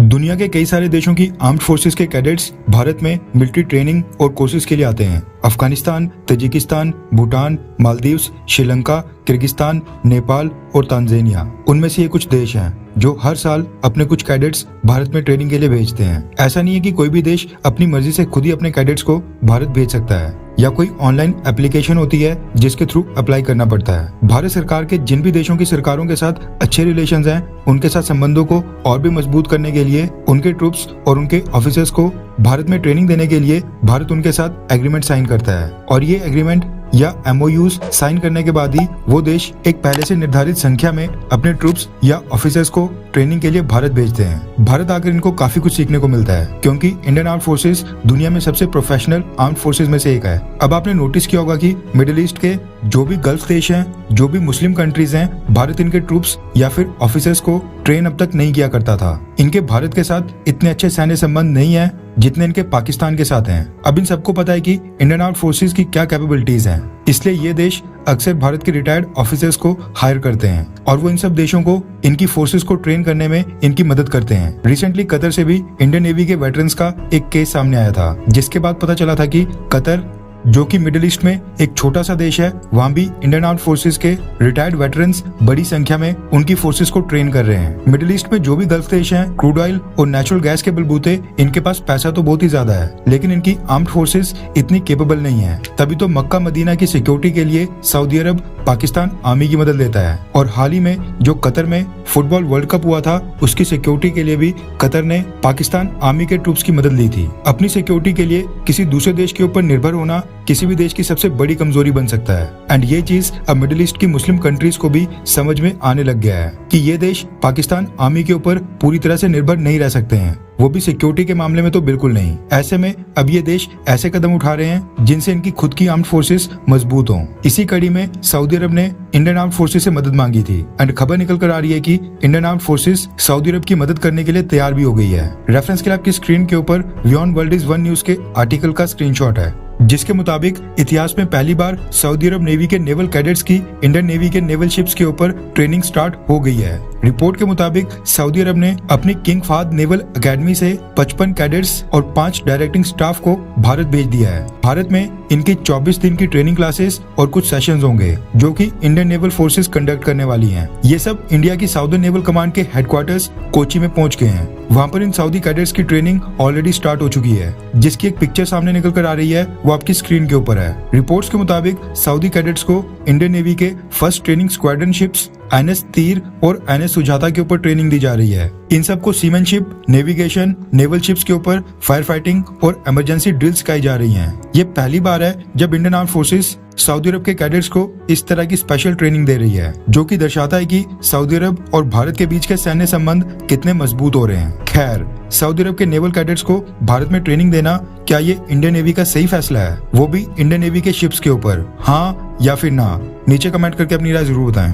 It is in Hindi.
दुनिया के कई सारे देशों की आर्म्ड फोर्सेस के कैडेट्स भारत में मिलिट्री ट्रेनिंग और कोर्सेज के लिए आते हैं। अफगानिस्तान, तजिकिस्तान, भूटान, मालदीव्स, श्रीलंका, किर्गिस्तान, नेपाल और तांजानिया उनमें से ये कुछ देश हैं जो हर साल अपने कुछ कैडेट्स भारत में ट्रेनिंग के लिए भेजते हैं। ऐसा नहीं है कि कोई भी देश अपनी मर्जी से खुद ही अपने कैडेट्स को भारत भेज सकता है या कोई ऑनलाइन एप्लीकेशन होती है जिसके थ्रू अप्लाई करना पड़ता है। भारत सरकार के जिन भी देशों की सरकारों के साथ अच्छे रिलेशंस हैं, उनके साथ संबंधों को और भी मजबूत करने के लिए उनके ट्रूप्स और उनके ऑफिसर्स को भारत में ट्रेनिंग देने के लिए भारत उनके साथ एग्रीमेंट साइन करता है और ये एग्रीमेंट या MOUs साइन करने के बाद ही वो देश एक पहले से निर्धारित संख्या में अपने ट्रूप्स या ऑफिसर्स को ट्रेनिंग के लिए भारत भेजते हैं। भारत आकर इनको काफी कुछ सीखने को मिलता है क्योंकि इंडियन आर्म्ड फोर्सेस दुनिया में सबसे प्रोफेशनल आर्म्ड फोर्सेस में से एक है। अब आपने नोटिस किया होगा कि मिडिल ईस्ट के जो भी गल्फ देश हैं, जो भी मुस्लिम कंट्रीज हैं, भारत इनके ट्रूप्स या फिर ऑफिसर्स को ट्रेन अब तक नहीं किया करता था। इनके भारत के साथ इतने अच्छे सैन्य संबंध नहीं है जितने इनके पाकिस्तान के साथ हैं। अब इन सबको पता है कि इंडियन आर्म्ड फोर्सेस की क्या कैपेबिलिटीज हैं, इसलिए ये देश अक्सर भारत के रिटायर्ड ऑफिसर्स को हायर करते हैं और वो इन सब देशों को इनकी फोर्सेस को ट्रेन करने में इनकी मदद करते हैं। रिसेंटली कतर से भी इंडियन नेवी के वेटरन्स का एक केस सामने आया था, जिसके बाद पता चला था कि कतर जो कि मिडिल ईस्ट में एक छोटा सा देश है, वहाँ भी इंडियन आर्म्ड फोर्सेस के रिटायर्ड वेटरन्स बड़ी संख्या में उनकी फोर्सेस को ट्रेन कर रहे हैं। मिडिल ईस्ट में जो भी गल्फ देश हैं, क्रूड ऑयल और नेचुरल गैस के बलबूते इनके पास पैसा तो बहुत ही ज्यादा है, लेकिन इनकी आर्म्ड फोर्सेस इतनी केपेबल नहीं है। तभी तो मक्का मदीना की सिक्योरिटी के लिए सऊदी अरब पाकिस्तान आर्मी की मदद लेता है और हाल ही में जो कतर में फुटबॉल वर्ल्ड कप हुआ था, उसकी सिक्योरिटी के लिए भी कतर ने पाकिस्तान आर्मी के ट्रूप्स की मदद ली थी। अपनी सिक्योरिटी के लिए किसी दूसरे देश के ऊपर निर्भर होना किसी भी देश की सबसे बड़ी कमजोरी बन सकता है एंड ये चीज अब मिडिल ईस्ट की मुस्लिम कंट्रीज को भी समझ में आने लग गया है कि ये देश पाकिस्तान आर्मी के ऊपर पूरी तरह से निर्भर नहीं रह सकते हैं, वो भी सिक्योरिटी के मामले में तो बिल्कुल नहीं। ऐसे में अब ये देश ऐसे कदम उठा रहे हैं जिनसे इनकी खुद की आर्म्ड फोर्सेस मजबूत हों। इसी कड़ी में सऊदी अरब ने इंडियन आर्म्ड फोर्सेस से मदद मांगी थी एंड खबर निकल कर आ रही है कि इंडियन आर्म्ड फोर्सेस सऊदी अरब की मदद करने के लिए तैयार भी हो गई है। रेफरेंस के लिए आपकी स्क्रीन के ऊपर WION world is one news के आर्टिकल का स्क्रीनशॉट है, जिसके मुताबिक इतिहास में पहली बार सऊदी अरब नेवी के नेवल कैडेट्स की इंडियन नेवी के नेवल शिप्स के ऊपर ट्रेनिंग स्टार्ट हो गई है। रिपोर्ट के मुताबिक सऊदी अरब ने अपनी किंग फाहद नेवल एकेडमी से 55 कैडेट्स और 5 डायरेक्टिंग स्टाफ को भारत भेज दिया है। भारत में इनकी 24 दिन की ट्रेनिंग क्लासेस और कुछ सेशंस होंगे जो कि इंडियन नेवल फोर्सेस कंडक्ट करने वाली हैं। ये सब इंडिया की साउदर्न नेवल कमांड के हेडक्वार्टर्स कोची में पहुंच गए हैं। वहाँ पर इन सऊदी कैडेट्स की ट्रेनिंग ऑलरेडी स्टार्ट हो चुकी है, जिसकी एक पिक्चर सामने निकल कर आ रही है, वो आपकी स्क्रीन के ऊपर है। रिपोर्ट्स के मुताबिक सऊदी कैडेट्स को इंडियन नेवी के first training squadron ships NS तीर और NS सुजाता के ऊपर ट्रेनिंग दी जा रही है। इन सबको सीमैनशिप, नेविगेशन, नेवल शिप्स के ऊपर फायर फाइटिंग और इमरजेंसी ड्रिल्स सिखाई जा रही हैं। ये पहली बार है जब इंडियन आर्म्ड फोर्सेस सऊदी अरब के कैडेट्स को इस तरह की स्पेशल ट्रेनिंग दे रही है, जो कि दर्शाता है कि सऊदी अरब और भारत के बीच के सैन्य संबंध कितने मजबूत हो रहे हैं। खैर, सऊदी अरब के नेवल कैडेट्स को भारत में ट्रेनिंग देना, क्या ये इंडियन नेवी का सही फैसला है, वो भी इंडियन नेवी के शिप्स के ऊपर? हाँ या फिर ना? नीचे कमेंट करके अपनी राय जरूर बताएं।